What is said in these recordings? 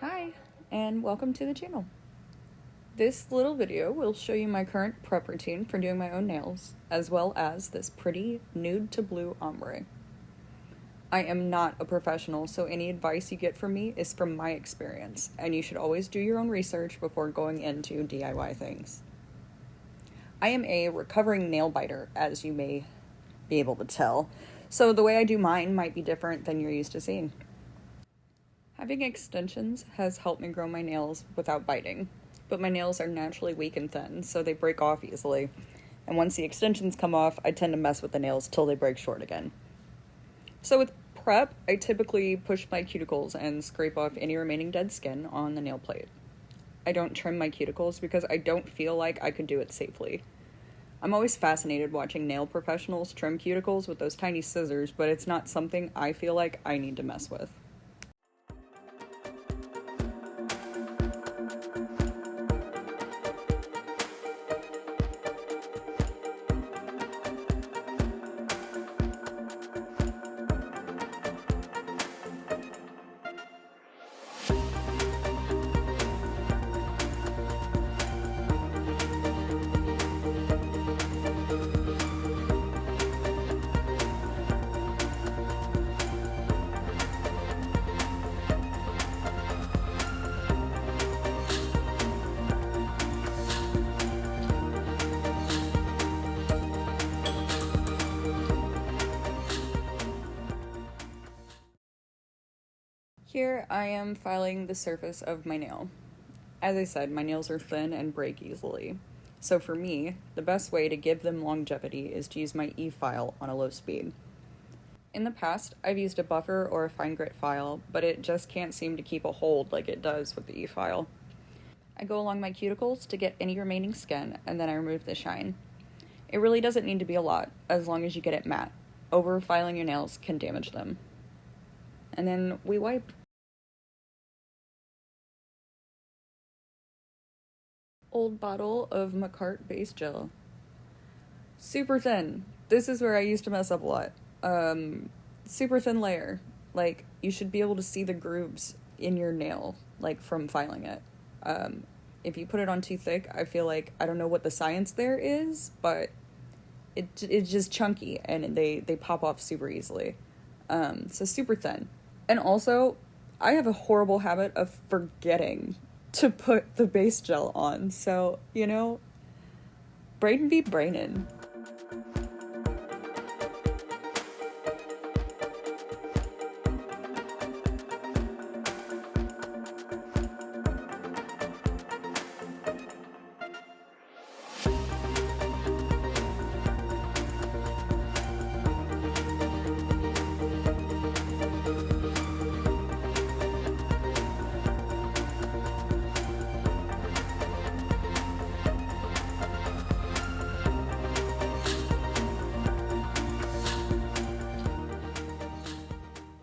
Hi, and welcome to the channel. This little video will show you my current prep routine for doing my own nails, as well as this pretty nude to blue ombre. I am not a professional, so any advice you get from me is from my experience, and you should always do your own research before going into DIY things. I am a recovering nail biter, as you may be able to tell, so the way I do mine might be different than you're used to seeing. Having extensions has helped me grow my nails without biting, but my nails are naturally weak and thin, so they break off easily. And once the extensions come off, I tend to mess with the nails till they break short again. So with prep, I typically push my cuticles and scrape off any remaining dead skin on the nail plate. I don't trim my cuticles because I don't feel like I could do it safely. I'm always fascinated watching nail professionals trim cuticles with those tiny scissors, but it's not something I feel like I need to mess with. Here I am filing the surface of my nail. As I said, my nails are thin and break easily. So for me, the best way to give them longevity is to use my e-file on a low speed. In the past, I've used a buffer or a fine grit file, but it just can't seem to keep a hold like it does with the e-file. I go along my cuticles to get any remaining skin, and then I remove the shine. It really doesn't need to be a lot, as long as you get it matte. Over-filing your nails can damage them. And then we wipe. Old bottle of Macart base gel. Super thin. This is where I used to mess up a lot. Super thin layer. Like, you should be able to see the grooves in your nail, like, from filing it. If you put it on too thick, I feel like, I don't know what the science there is, but it's just chunky, and they pop off super easily. So super thin. And also, I have a horrible habit of forgetting to put the base gel on, so, brain be brainin'.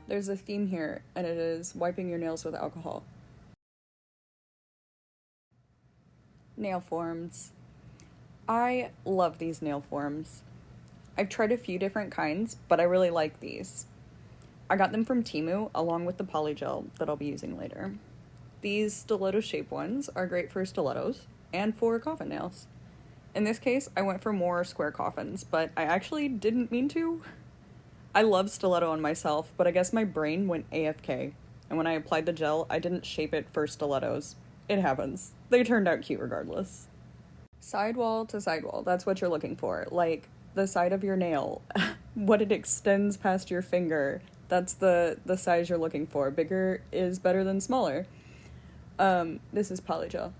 There's a theme here, and it is wiping your nails with alcohol. Nail forms. I love these nail forms. I've tried a few different kinds, but I really like these. I got them from Temu, along with the polygel that I'll be using later. These stiletto shape ones are great for stilettos and for coffin nails. In this case, I went for more square coffins, but I actually didn't mean to. I love stiletto on myself, but I guess my brain went AFK, and when I applied the gel, I didn't shape it for stilettos. It happens. They turned out cute regardless. Sidewall to sidewall, that's what you're looking for. Like, the side of your nail, what it extends past your finger, that's the size you're looking for. Bigger is better than smaller. This is polygel.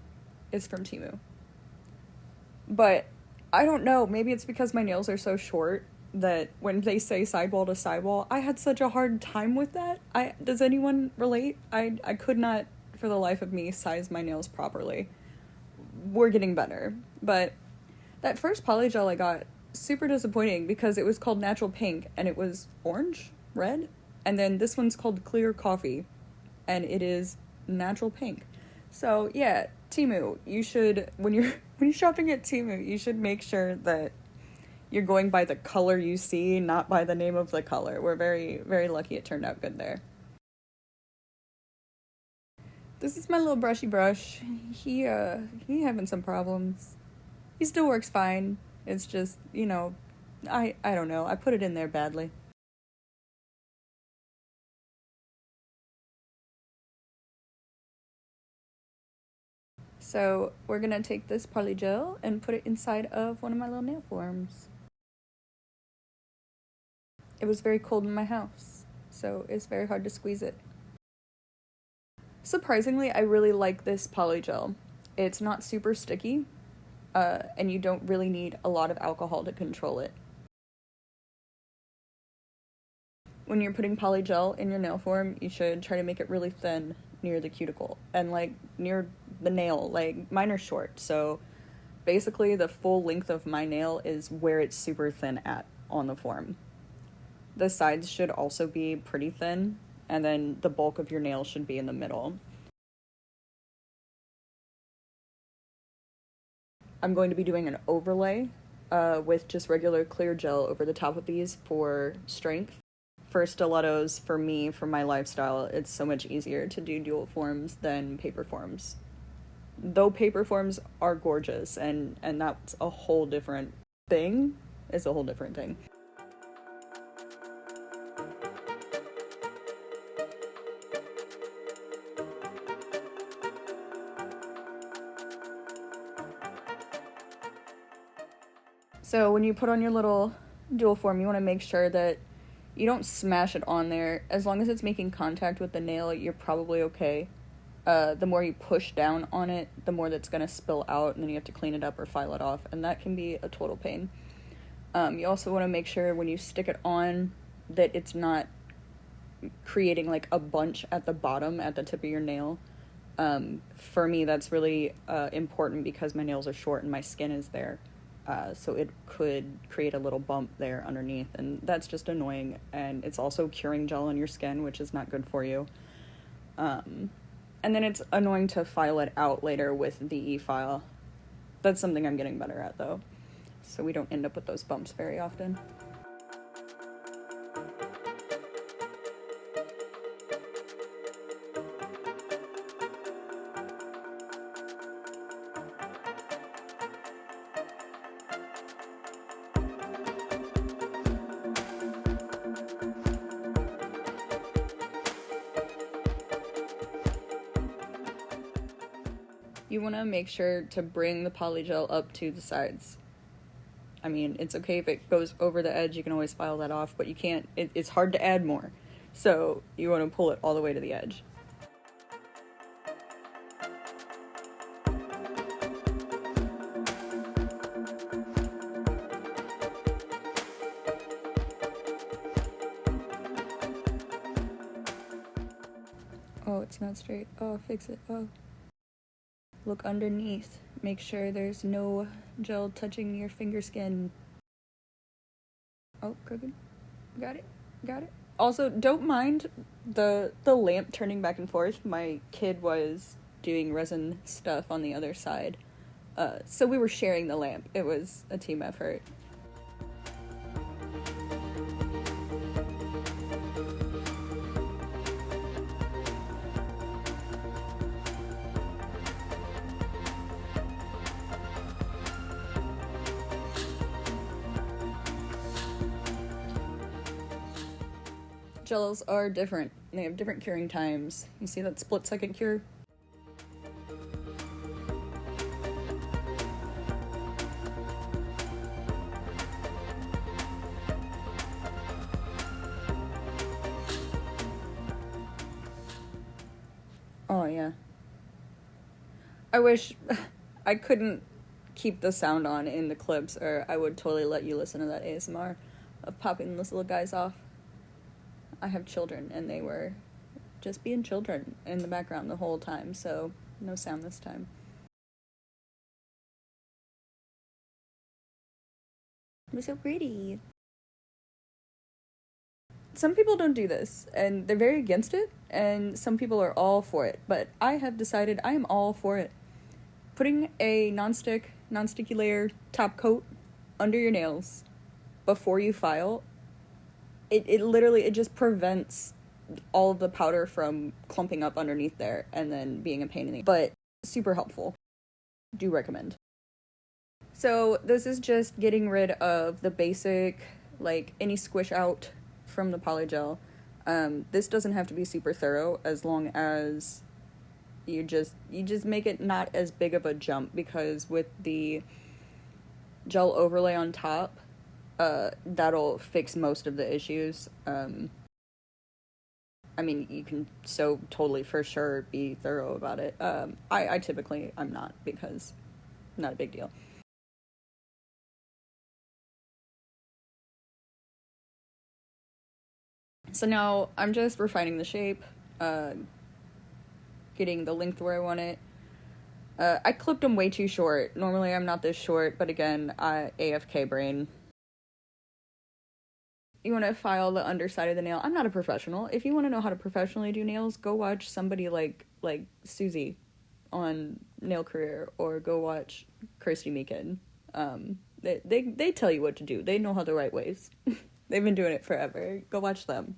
It's from Temu. But, I don't know, maybe it's because my nails are so short that when they say sidewall to sidewall, I had such a hard time with that. Does anyone relate? I could not, for the life of me, size my nails properly. We're getting better. But that first polygel I got, super disappointing because it was called Natural Pink, and it was orange, red, and then this one's called Clear Coffee, and it is Natural Pink. So yeah, Temu, you should, when you're shopping at Temu, you should make sure that you're going by the color you see, not by the name of the color. We're very, very lucky it turned out good there. This is my little brushy brush. He having some problems. He still works fine. It's just, I don't know. I put it in there badly. So we're gonna take this polygel and put it inside of one of my little nail forms. It was very cold in my house, so it's very hard to squeeze it. Surprisingly, I really like this polygel. It's not super sticky, and you don't really need a lot of alcohol to control it. When you're putting polygel in your nail form, you should try to make it really thin near the cuticle and like near the nail. Like mine are short, so basically the full length of my nail is where it's super thin at on the form. The sides should also be pretty thin, and then the bulk of your nail should be in the middle. I'm going to be doing an overlay with just regular clear gel over the top of these for strength. For stilettos, for me, for my lifestyle, it's so much easier to do dual forms than paper forms. Though paper forms are gorgeous, and that's a whole different thing. It's a whole different thing. So when you put on your little dual form, you want to make sure that you don't smash it on there. As long as it's making contact with the nail, you're probably okay. The more you push down on it, the more that's going to spill out, and then you have to clean it up or file it off, and that can be a total pain. You also want to make sure when you stick it on that it's not creating like a bunch at the bottom at the tip of your nail. For me, that's really important because my nails are short and my skin is there. So it could create a little bump there underneath, and that's just annoying. And it's also curing gel on your skin, which is not good for you. And then it's annoying to file it out later with the e-file. That's something I'm getting better at, though, so we don't end up with those bumps very often. You want to make sure to bring the polygel up to the sides. I mean, it's okay if it goes over the edge, you can always file that off, but you can't, it's hard to add more. So you want to pull it all the way to the edge. Oh, it's not straight. Oh, fix it. Oh. Look underneath. Make sure there's no gel touching your finger skin. Oh, crooked. Got it. Got it. Also, don't mind the lamp turning back and forth. My kid was doing resin stuff on the other side. So we were sharing the lamp. It was a team effort. Gels are different. They have different curing times. You see that split-second cure? Oh, yeah. I wish I couldn't keep the sound on in the clips, or I would totally let you listen to that ASMR of popping those little guys off. I have children, and they were just being children in the background the whole time, so no sound this time. They're so pretty. Some people don't do this, and they're very against it, and some people are all for it, but I have decided I am all for it. Putting a non-sticky layer top coat under your nails before you file, it literally, it just prevents all of the powder from clumping up underneath there and then being a pain in the... But super helpful. Do recommend. So this is just getting rid of the basic, like, any squish out from the polygel. This doesn't have to be super thorough as long as you just make it not as big of a jump, because with the gel overlay on top, that'll fix most of the issues. I mean, you can so totally for sure be thorough about it. I typically, I'm not, because not a big deal. So now I'm just refining the shape, getting the length where I want it. I clipped them way too short. Normally I'm not this short, but again, AFK brain. You want to file the underside of the nail. I'm not a professional. If you want to know how to professionally do nails, go watch somebody like Susie on Nail Career, or go watch Kirsty Meakin. They tell you what to do. They know how the right ways. They've been doing it forever. Go watch them.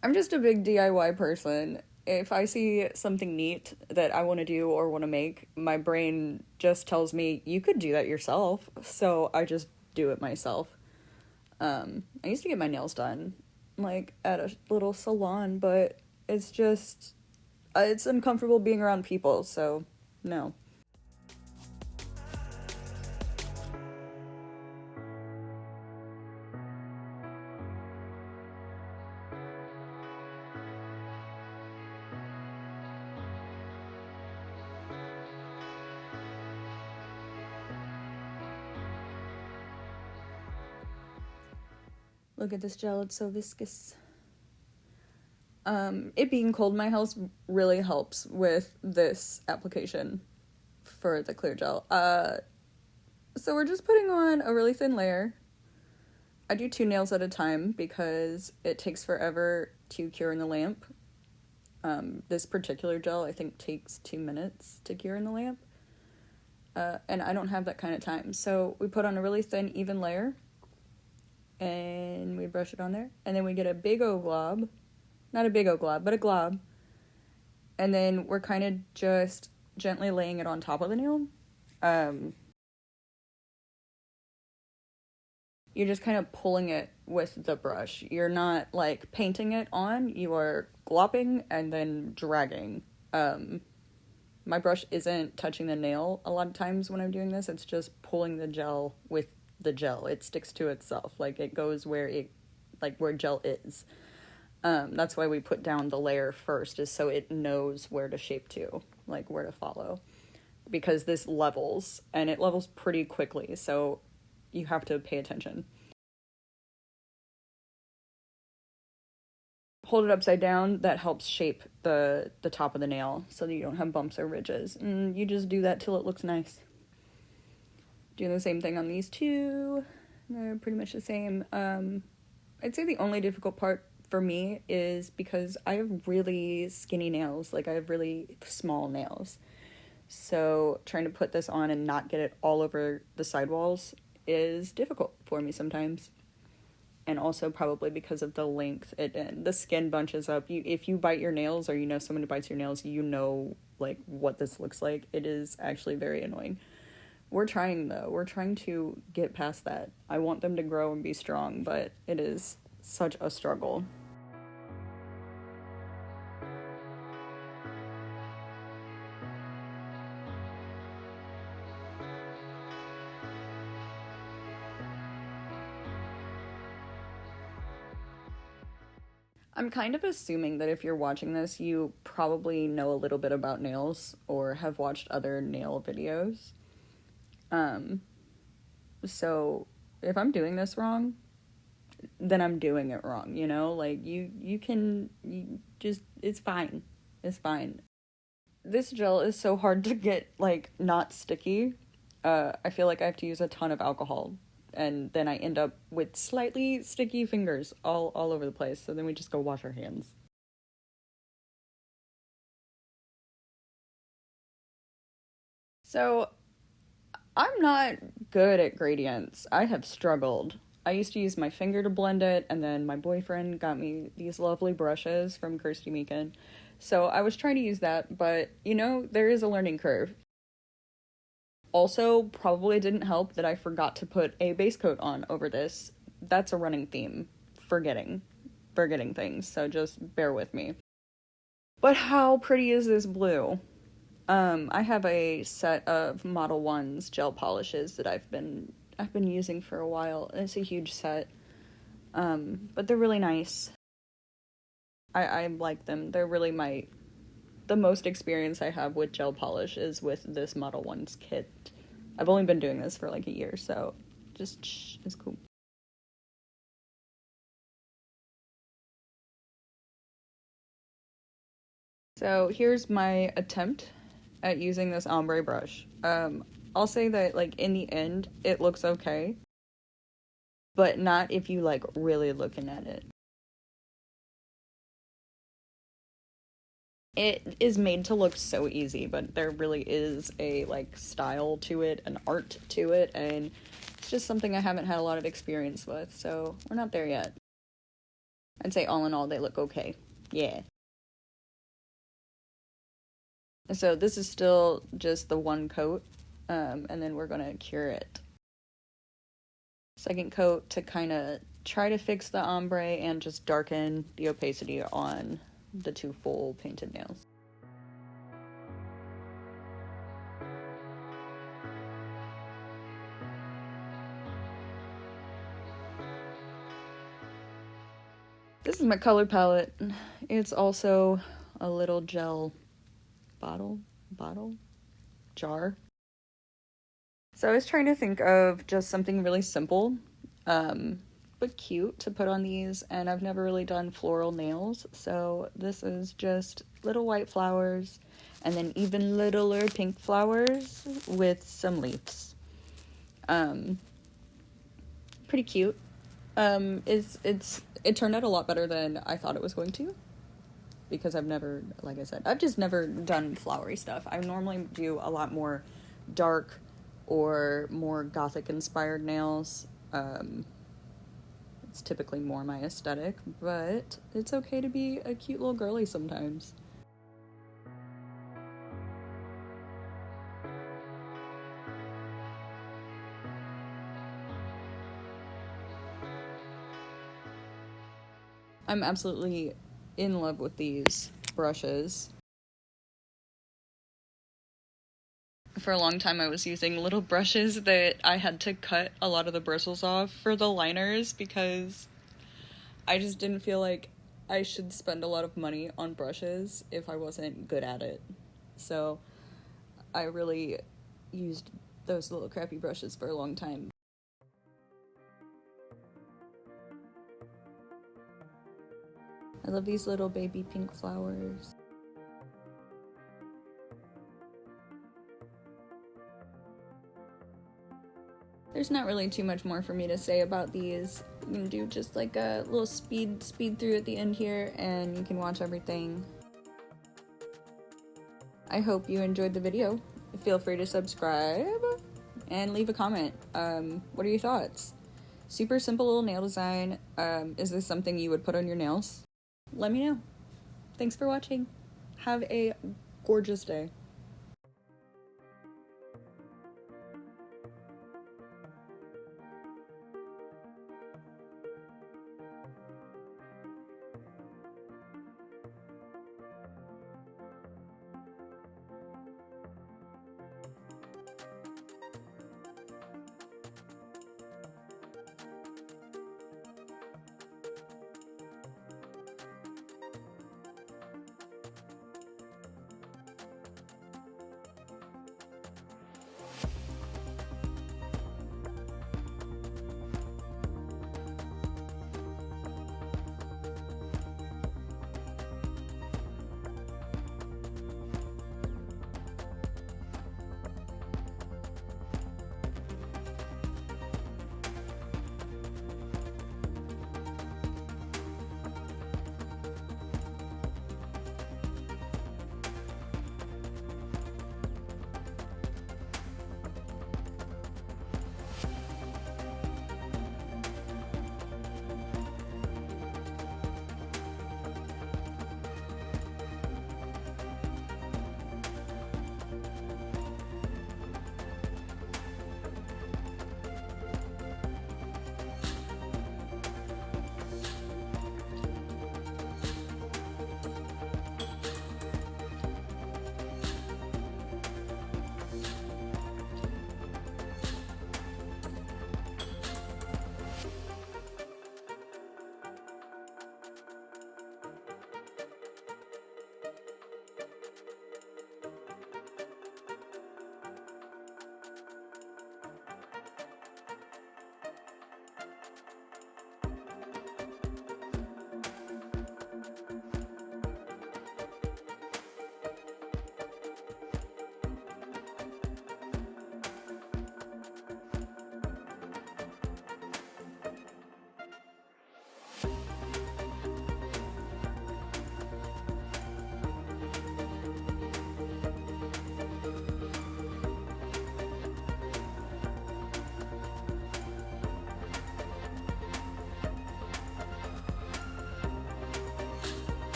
I'm just a big DIY person. If I see something neat that I want to do or want to make, my brain just tells me, you could do that yourself. So I just do it myself. I used to get my nails done, like, at a little salon, but it's just, it's uncomfortable being around people, so no. Look at this gel, it's so viscous. It being cold in my house really helps with this application for the clear gel. So we're just putting on a really thin layer. I do 2 nails at a time because it takes forever to cure in the lamp. This particular gel, I think, takes 2 minutes to cure in the lamp. And I don't have that kind of time. So we put on a really thin, even layer, and we brush it on there. And then we get a big O glob. Not a big O glob, but a glob. And then we're kind of just gently laying it on top of the nail. You're just kind of pulling it with the brush. You're not, like, painting it on. You are glopping and then dragging. My brush isn't touching the nail a lot of times when I'm doing this. It's just pulling the gel with the gel. It sticks to itself. Like, it goes where where gel is. That's why we put down the layer first, is so it knows where to shape to, like, where to follow. Because this levels, and it levels pretty quickly, so you have to pay attention. Hold it upside down. That helps shape the top of the nail so that you don't have bumps or ridges. And you just do that till it looks nice. Doing the same thing on these two. They're pretty much the same. I'd say the only difficult part for me is because I have really skinny nails. Like, I have really small nails. So trying to put this on and not get it all over the sidewalls is difficult for me sometimes. And also probably because of the length, the skin bunches up. If you bite your nails, or you know someone who bites your nails, you know, like, what this looks like. It is actually very annoying. We're trying, though. We're trying to get past that. I want them to grow and be strong, but it is such a struggle. I'm kind of assuming that if you're watching this, you probably know a little bit about nails or have watched other nail videos. So if I'm doing this wrong, then I'm doing it wrong, you know? Like, you just, it's fine. It's fine. This gel is so hard to get, like, not sticky. I feel like I have to use a ton of alcohol, and then I end up with slightly sticky fingers all over the place. So then we just go wash our hands. So I'm not good at gradients. I have struggled. I used to use my finger to blend it, and then my boyfriend got me these lovely brushes from Kirsty Meakin. So I was trying to use that, but you know, there is a learning curve. Also, probably didn't help that I forgot to put a base coat on over this. That's a running theme. Forgetting things, so just bear with me. But how pretty is this blue? I have a set of Model 1's gel polishes that I've been using for a while. It's a huge set. But they're really nice. I like them. They're really the most experience I have with gel polish is with this Model 1's kit. I've only been doing this for like a year, so just it's cool. So here's my attempt at using this ombre brush. I'll say that like in the end it looks okay, but not if you like really looking at it. It is made to look so easy, but there really is a like style to it, an art to it, and it's just something I haven't had a lot of experience with, so we're not there yet. I'd say all in all they look okay. Yeah. So this is still just the one coat, and then we're gonna cure it. Second coat to kind of try to fix the ombre and just darken the opacity on the two full painted nails. This is my color palette. It's also a little gel bottle, jar. So I was trying to think of just something really simple, but cute to put on these, and I've never really done floral nails, so this is just little white flowers, and then even littler pink flowers with some leaves. Pretty cute. It turned out a lot better than I thought it was going to, because like I said, I've just never done flowery stuff. I normally do a lot more dark or more gothic inspired nails. It's typically more my aesthetic, but it's okay to be a cute little girly sometimes. I'm absolutely in love with these brushes. For a long time I was using little brushes that I had to cut a lot of the bristles off for the liners because I just didn't feel like I should spend a lot of money on brushes if I wasn't good at it. So I really used those little crappy brushes for a long time. I love these little baby pink flowers. There's not really too much more for me to say about these. I'm gonna do just like a little speed through at the end here, and you can watch everything. I hope you enjoyed the video. Feel free to subscribe and leave a comment. What are your thoughts? Super simple little nail design. Is this something you would put on your nails? Let me know. Thanks for watching. Have a gorgeous day.